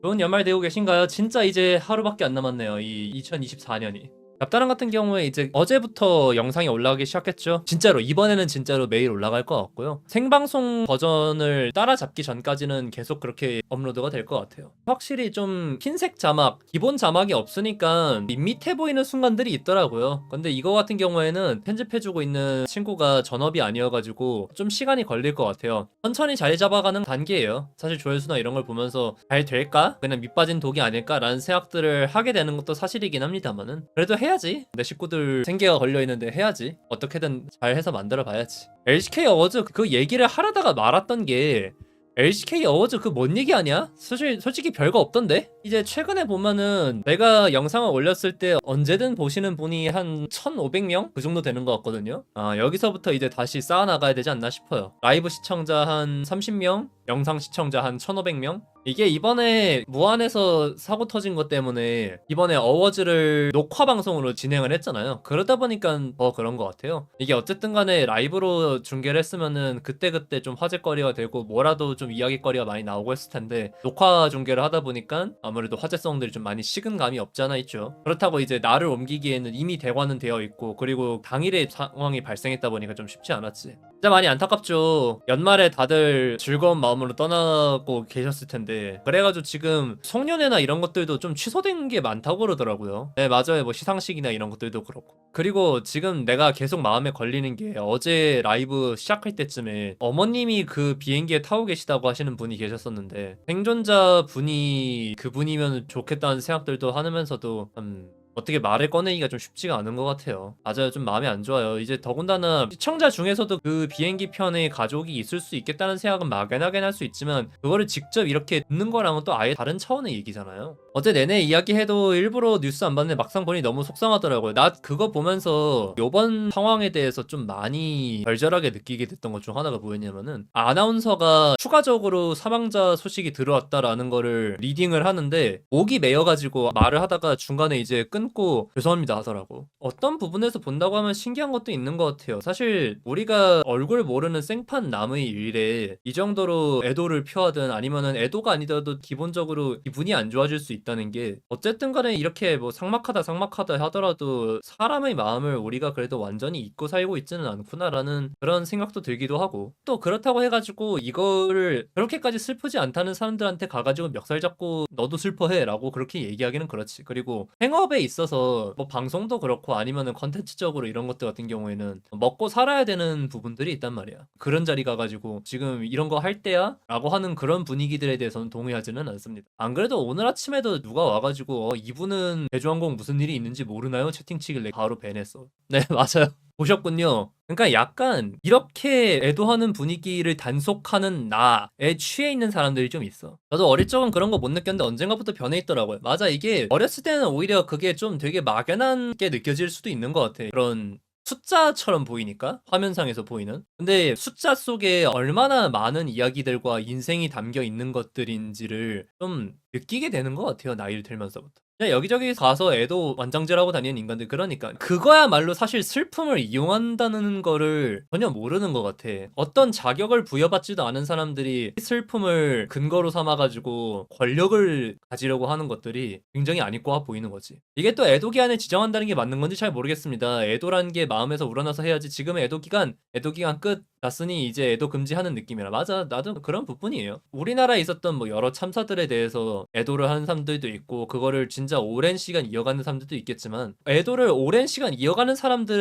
좋은 연말 되고 계신가요? 진짜 이제 하루밖에 안 남았네요. 이 2024년이. 잡다랑 같은 경우에 이제 어제부터 영상이 올라가기 시작했죠. 진짜로 이번에는 진짜로 매일 올라갈 것 같고요. 생방송 버전을 따라잡기 전까지는 계속 그렇게 업로드가 될 것 같아요. 확실히 좀 흰색 자막, 기본 자막이 없으니까 밋밋해 보이는 순간들이 있더라고요. 근데 이거 같은 경우에는 편집해주고 있는 친구가 전업이 아니어가지고 좀 시간이 걸릴 것 같아요. 천천히 자리 잡아가는 단계예요. 사실 조회수나 이런 걸 보면서 잘 될까? 그냥 밑빠진 독이 아닐까라는 생각들을 하게 되는 것도 사실이긴 합니다만은 그래도 해야지. 내 식구들 생계가 걸려있는데 해야지. 어떻게든 잘 해서 만들어 봐야지. LCK 어워즈 그 얘기를 하려다가 말았던 게 LCK 어워즈 그 뭔 얘기 아니야? 솔직히 별거 없던데? 이제 최근에 보면은 내가 영상을 올렸을 때 언제든 보시는 분이 한 1,500명? 그 정도 되는 것 같거든요. 아, 여기서부터 이제 다시 쌓아나가야 되지 않나 싶어요. 라이브 시청자 한 30명? 영상 시청자 한 1,500명? 이게 이번에 무한에서 사고 터진 것 때문에 이번에 어워즈를 녹화 방송으로 진행을 했잖아요. 그러다 보니까 더 그런 것 같아요. 이게 어쨌든 간에 라이브로 중계를 했으면은 그때그때 좀 화제거리가 되고 뭐라도 좀 이야기거리가 많이 나오고 했을 텐데 녹화 중계를 하다 보니까 아무래도 화제성들이 좀 많이 식은 감이 없지 않아 있죠. 그렇다고 이제 나를 옮기기에는 이미 대관은 되어 있고 그리고 당일에 상황이 발생했다 보니까 좀 쉽지 않았지. 진짜 많이 안타깝죠. 연말에 다들 즐거운 마음으로 떠나고 계셨을 텐데 그래가지고 지금 송년회나 이런 것들도 좀 취소된 게 많다고 그러더라고요. 네, 맞아요. 뭐 시상식이나 이런 것들도 그렇고. 그리고 지금 내가 계속 마음에 걸리는 게 어제 라이브 시작할 때쯤에 어머님이 그 비행기에 타고 계시다고 하시는 분이 계셨었는데 생존자 분이 그분이면 좋겠다는 생각들도 하면서도 어떻게 말을 꺼내기가 좀 쉽지가 않은 것 같아요. 맞아요. 좀 마음이 안 좋아요. 이제 더군다나 시청자 중에서도 그 비행기 편에 가족이 있을 수 있겠다는 생각은 막연하게 할 수 있지만 그거를 직접 이렇게 듣는 거랑은 또 아예 다른 차원의 얘기잖아요. 어제 내내 이야기해도 일부러 뉴스 안 봤는데 막상 보니 너무 속상하더라고요. 나 그거 보면서 요번 상황에 대해서 좀 많이 절절하게 느끼게 됐던 것 중 하나가 뭐였냐면은 아나운서가 추가적으로 사망자 소식이 들어왔다라는 거를 리딩을 하는데 목이 메여가지고 말을 하다가 중간에 이제 끊고 죄송합니다 하더라고. 어떤 부분에서 본다고 하면 신기한 것도 있는 것 같아요. 사실 우리가 얼굴 모르는 생판 남의 일에 이 정도로 애도를 표하든 아니면은 애도가 아니더라도 기본적으로 기분이 안 좋아질 수 있다는 게 어쨌든 간에 이렇게 뭐 삭막하다 하더라도 사람의 마음을 우리가 그래도 완전히 잊고 살고 있지는 않구나라는 그런 생각도 들기도 하고 또 그렇다고 해가지고 이거를 그렇게까지 슬프지 않다는 사람들한테 가가지고 멱살 잡고 너도 슬퍼해 라고 그렇게 얘기하기는 그렇지. 그리고 행업에 있어서 뭐 방송도 그렇고 아니면은 컨텐츠적으로 이런 것들 같은 경우에는 먹고 살아야 되는 부분들이 있단 말이야. 그런 자리 가가지고 지금 이런 거 할 때야? 라고 하는 그런 분위기들에 대해서는 동의하지는 않습니다. 안 그래도 오늘 아침에도 누가 와가지고 이분은 대주항공 무슨 일이 있는지 모르나요? 채팅 치길래 바로 밴했어. 네, 맞아요. 보셨군요. 그러니까 약간 이렇게 애도하는 분위기를 단속하는 나에 취해 있는 사람들이 좀 있어. 저도 어릴 적은 그런 거 못 느꼈는데 언젠가부터 변해 있더라고요. 맞아, 이게 어렸을 때는 오히려 그게 좀 되게 막연한 게 느껴질 수도 있는 것 같아. 그런 숫자처럼 보이니까 화면상에서 보이는. 근데 숫자 속에 얼마나 많은 이야기들과 인생이 담겨 있는 것들인지를 좀 느끼게 되는 것 같아요. 나이를 들면서부터. 그냥 여기저기 가서 애도 완장질하고 다니는 인간들 그러니까 그거야말로 사실 슬픔을 이용한다는 거를 전혀 모르는 것 같아. 어떤 자격을 부여받지도 않은 사람들이 슬픔을 근거로 삼아가지고 권력을 가지려고 하는 것들이 굉장히 안 입고 와 보이는 거지. 이게 또 애도 기간을 지정한다는 게 맞는 건지 잘 모르겠습니다. 애도라는 게 마음에서 우러나서 해야지 지금은 애도 기간 끝 났으니 이제 애도 금지하는 느낌이라. 맞아, 나도 그런 부분이에요. 우리나라에 있었던 뭐 여러 참사들에 대해서 애도를 하는 사람들도 있고 그거를 진짜 오랜 시간 이어가는 사람들도 있겠지만 애도를 오랜 시간 이어가는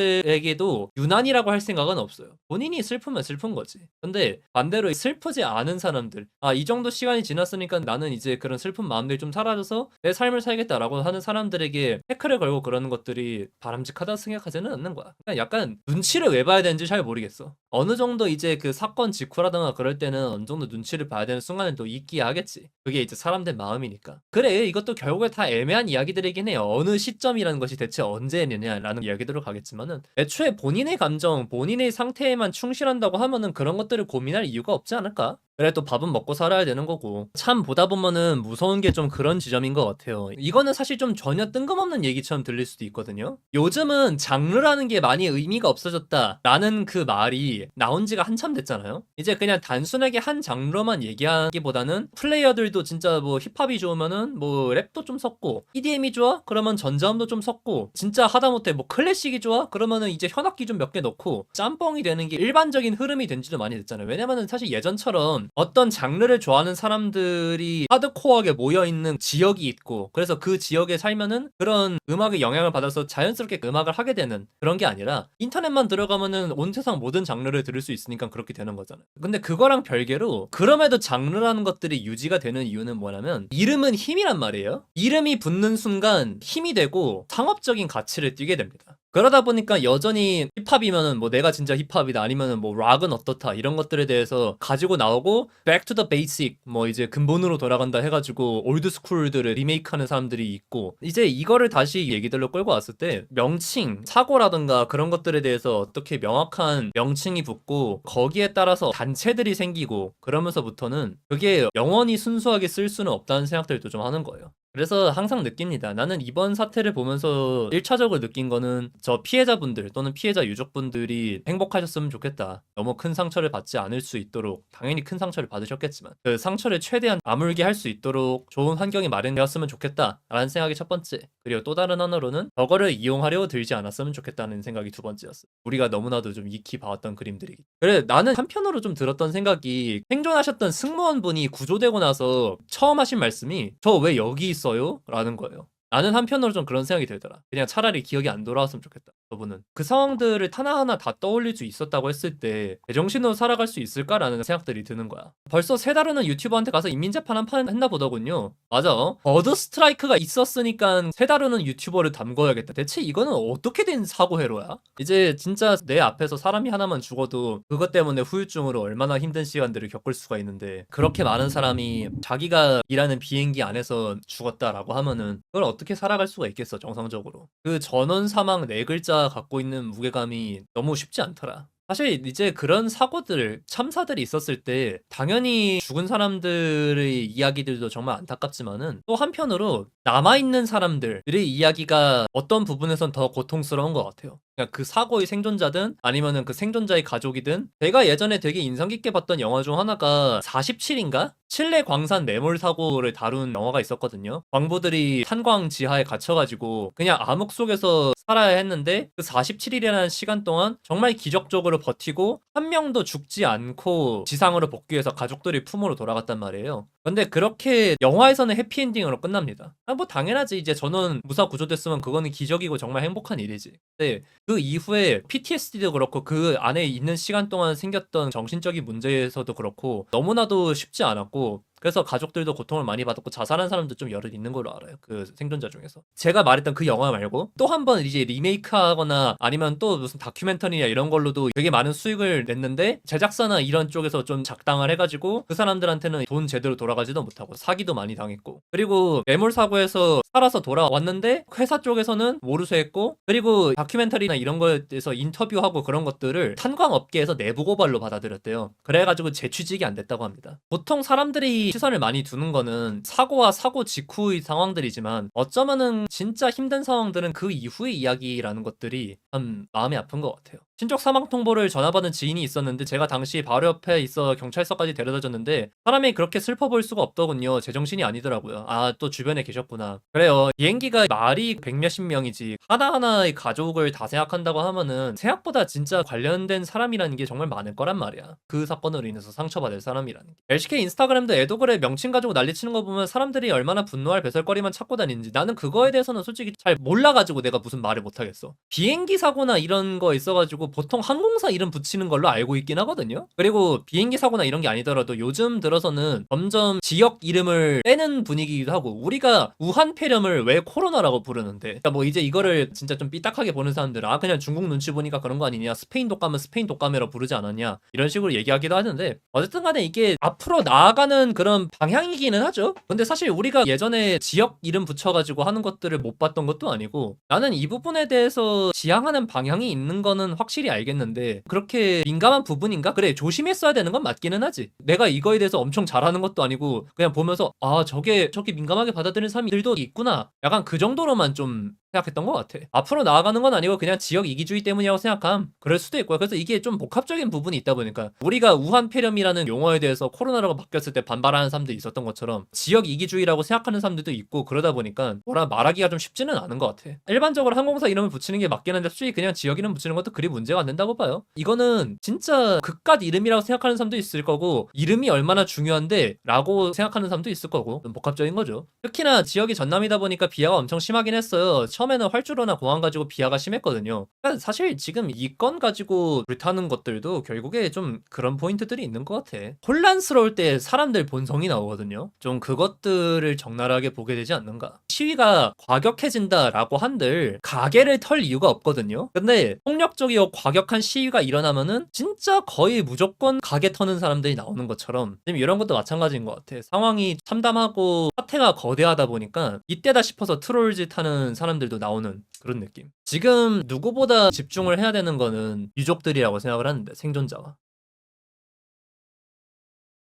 사람들에게도 유난이라고 할 생각은 없어요. 본인이 슬프면 슬픈 거지. 근데 반대로 슬프지 않은 사람들, 아, 이 정도 시간이 지났으니까 나는 이제 그런 슬픈 마음들이 좀 사라져서 내 삶을 살겠다라고 하는 사람들에게 태클을 걸고 그러는 것들이 바람직하다 생각하지는 않는 거야. 그냥 약간 눈치를 왜 봐야 되는지 잘 모르겠어. 어느 정도 이제 그 사건 직후라든가 그럴 때는 어느 정도 눈치를 봐야 되는 순간은 또 있기야 하겠지. 그게 이제 사람들 마음이니까. 그래, 이것도 결국에 다 애매한 이야기들이긴 해요. 어느 시점이라는 것이 대체 언제느냐라는 이야기들로 가겠지만은 애초에 본인의 감정, 본인의 상태에만 충실한다고 하면은 그런 것들을 고민할 이유가 없지 않을까? 그래 또 밥은 먹고 살아야 되는 거고. 참 보다 보면은 무서운 게 좀 그런 지점인 것 같아요. 이거는 사실 좀 전혀 뜬금없는 얘기처럼 들릴 수도 있거든요. 요즘은 장르라는 게 많이 의미가 없어졌다라는 그 말이 나온 지가 한참 됐잖아요. 이제 그냥 단순하게 한 장르만 얘기하기보다는 플레이어들도 진짜 뭐 힙합이 좋으면은 뭐 랩도 좀 섞고, EDM이 좋아? 그러면 전자음도 좀 섞고, 진짜 하다못해 뭐 클래식이 좋아? 그러면은 이제 현악기 좀 몇 개 넣고 짬뽕이 되는 게 일반적인 흐름이 된 지도 많이 됐잖아요. 왜냐면은 사실 예전처럼 어떤 장르를 좋아하는 사람들이 하드코어하게 모여있는 지역이 있고, 그래서 그 지역에 살면은 그런 음악의 영향을 받아서 자연스럽게 음악을 하게 되는 그런 게 아니라 인터넷만 들어가면은 온 세상 모든 장르를 들을 수 있으니까 그렇게 되는 거잖아요. 근데 그거랑 별개로 그럼에도 장르라는 것들이 유지가 되는 이유는 뭐냐면, 이름은 힘이란 말이에요. 이름이 붙는 순간 힘이 되고 상업적인 가치를 띠게 됩니다. 그러다 보니까 여전히 힙합이면은 뭐 내가 진짜 힙합이다, 아니면은 뭐 락은 어떻다, 이런 것들에 대해서 가지고 나오고 back to the basic, 뭐 이제 근본으로 돌아간다 해가지고 올드 스쿨들을 리메이크하는 사람들이 있고, 이제 이거를 다시 얘기들로 끌고 왔을 때 명칭, 사고라든가 그런 것들에 대해서 어떻게 명확한 명칭이 붙고 거기에 따라서 단체들이 생기고 그러면서부터는 그게 영원히 순수하게 쓸 수는 없다는 생각들도 좀 하는 거예요. 그래서 항상 느낍니다. 나는 이번 사태를 보면서 1차적으로 느낀 거는 저 피해자분들 또는 피해자 유족분들이 행복하셨으면 좋겠다. 너무 큰 상처를 받지 않을 수 있도록, 당연히 큰 상처를 받으셨겠지만 그 상처를 최대한 아물게 할 수 있도록 좋은 환경이 마련되었으면 좋겠다라는 생각이 첫 번째. 그리고 또 다른 하나로는 저거를 이용하려 들지 않았으면 좋겠다는 생각이 두 번째였어요. 우리가 너무나도 좀 익히 봐왔던 그림들이. 그래, 나는 한편으로 좀 들었던 생각이, 생존하셨던 승무원분이 구조되고 나서 처음 하신 말씀이 저 왜 여기 있어요? 라는 거예요. 나는 한편으로 좀 그런 생각이 들더라. 그냥 차라리 기억이 안 돌아왔으면 좋겠다. 저분은 그 상황들을 하나하나 다 떠올릴 수 있었다고 했을 때 제정신으로 살아갈 수 있을까라는 생각들이 드는 거야. 벌써 세 달은 유튜버한테 가서 인민재판 한 판 했나 보더군요. 맞아. 버드 스트라이크가 있었으니까 세 달은 유튜버를 담궈야겠다. 대체 이거는 어떻게 된 사고회로야? 이제 진짜 내 앞에서 사람이 하나만 죽어도 그것 때문에 후유증으로 얼마나 힘든 시간들을 겪을 수가 있는데, 그렇게 많은 사람이 자기가 일하는 비행기 안에서 죽었다라고 하면은 그걸 어떻게 살아갈 수가 있겠어, 정상적으로. 그 전원 사망 네 글자 갖고 있는 무게감이 너무 쉽지 않더라. 사실 이제 그런 사고들, 참사들이 있었을 때 당연히 죽은 사람들의 이야기들도 정말 안타깝지만은, 또 한편으로 남아있는 사람들의 이야기가 어떤 부분에선 더 고통스러운 것 같아요. 그러니까 그 사고의 생존자든 아니면은 그 생존자의 가족이든. 제가 예전에 되게 인상 깊게 봤던 영화 중 하나가 47인가? 칠레 광산 매몰 사고를 다룬 영화가 있었거든요. 광부들이 탄광 지하에 갇혀가지고 그냥 암흑 속에서 살아야 했는데 그 47일이라는 시간 동안 정말 기적적으로 버티고 한 명도 죽지 않고 지상으로 복귀해서 가족들이 품으로 돌아갔단 말이에요. 근데 그렇게 영화에서는 해피엔딩으로 끝납니다. 뭐 당연하지. 이제 전원 무사 구조됐으면 그거는 기적이고 정말 행복한 일이지. 근데 그 이후에 PTSD도 그렇고 그 안에 있는 시간 동안 생겼던 정신적인 문제에서도 그렇고 너무나도 쉽지 않았고, 그래서 가족들도 고통을 많이 받았고 자살한 사람도 좀 여럿 있는 걸로 알아요. 그 생존자 중에서. 제가 말했던 그 영화 말고 또 한 번 이제 리메이크하거나 아니면 또 무슨 다큐멘터리나 이런 걸로도 되게 많은 수익을 냈는데, 제작사나 이런 쪽에서 좀 작당을 해가지고 그 사람들한테는 돈 제대로 돌아가지도 못하고 사기도 많이 당했고, 그리고 매몰 사고에서 살아서 돌아왔는데 회사 쪽에서는 모르쇠했고, 그리고 다큐멘터리나 이런 거에 대해서 인터뷰하고 그런 것들을 탄광업계에서 내부 고발로 받아들였대요. 그래가지고 재취직이 안 됐다고 합니다. 보통 사람들이 시선을 많이 두는 거는 사고와 사고 직후의 상황들이지만, 어쩌면은 진짜 힘든 상황들은 그 이후의 이야기라는 것들이 참 마음이 아픈 것 같아요. 친족 사망 통보를 전화받은 지인이 있었는데 제가 당시 바로 옆에 있어 경찰서까지 데려다 줬는데 사람이 그렇게 슬퍼 보일 수가 없더군요. 제정신이 아니더라고요. 아, 또 주변에 계셨구나. 그래요. 비행기가 말이 백몇십 명이지 하나하나의 가족을 다 생각한다고 하면은 생각보다 진짜 관련된 사람이라는 게 정말 많을 거란 말이야. 그 사건으로 인해서 상처받을 사람이라는 게. LCK 인스타그램도 애도글에 명칭 가지고 난리치는 거 보면 사람들이 얼마나 분노할 배설거리만 찾고 다니는지 나는 그거에 대해서는 솔직히 잘 몰라가지고 내가 무슨 말을 못하겠어. 비행기 사고나 이런 거 있어가지고 보통 항공사 이름 붙이는 걸로 알고 있긴 하거든요. 그리고 비행기 사고나 이런 게 아니더라도 요즘 들어서는 점점 지역 이름을 빼는 분위기이기도 하고, 우리가 우한 폐렴을 왜 코로나라고 부르는데, 그러니까 뭐 이제 이거를 진짜 좀 삐딱하게 보는 사람들은 아 그냥 중국 눈치 보니까 그런 거 아니냐, 스페인 독감은 스페인 독감이라고 부르지 않았냐, 이런 식으로 얘기하기도 하는데, 어쨌든 간에 이게 앞으로 나아가는 그런 그런 방향이기는 하죠. 근데 사실 우리가 예전에 지역 이름 붙여가지고 하는 것들을 못 봤던 것도 아니고 나는 이 부분에 대해서 지향하는 방향이 있는 거는 확실히 알겠는데 그렇게 민감한 부분인가? 그래 조심했어야 되는 건 맞기는 하지. 내가 이거에 대해서 엄청 잘하는 것도 아니고 그냥 보면서 아 저게 저렇게 민감하게 받아들이는 사람들도 있구나. 약간 그 정도로만 좀 생각했던 것 같아. 앞으로 나아가는 건 아니고 그냥 지역 이기주의 때문이라고 생각함. 그럴 수도 있고요. 그래서 이게 좀 복합적인 부분이 있다 보니까 우리가 우한 폐렴이라는 용어에 대해서 코로나라고 바뀌었을 때 반발하는 사람도 있었던 것처럼 지역 이기주의라고 생각하는 사람들도 있고 그러다 보니까 뭐라 말하기가 좀 쉽지는 않은 것 같아. 일반적으로 항공사 이름을 붙이는 게 맞긴 한데 솔직히 그냥 지역 이름 붙이는 것도 그리 문제가 안 된다고 봐요. 이거는 진짜 그깟 이름이라고 생각하는 사람도 있을 거고 이름이 얼마나 중요한데 라고 생각하는 사람도 있을 거고 좀 복합적인 거죠. 특히나 지역이 전남이다 보니까 비하가 엄청 심하긴 했어요. 처음에는 활주로나 공항 가지고 비하가 심했거든요. 그러니까 사실 지금 이 건 가지고 불타는 것들도 결국에 좀 그런 포인트들이 있는 것 같아. 혼란스러울 때 사람들 본성이 나오거든요. 좀 그것들을 적나라하게 보게 되지 않는가. 시위가 과격해진다라고 한들 가게를 털 이유가 없거든요. 근데 폭력적이고 과격한 시위가 일어나면은 진짜 거의 무조건 가게 터는 사람들이 나오는 것처럼 지금 이런 것도 마찬가지인 것 같아. 상황이 참담하고 사태가 거대하다 보니까 이때다 싶어서 트롤짓 하는 사람들도 나오는 그런 느낌. 지금 누구보다 집중을 해야 되는 거는 유족들이라고 생각을 하는데 생존자가.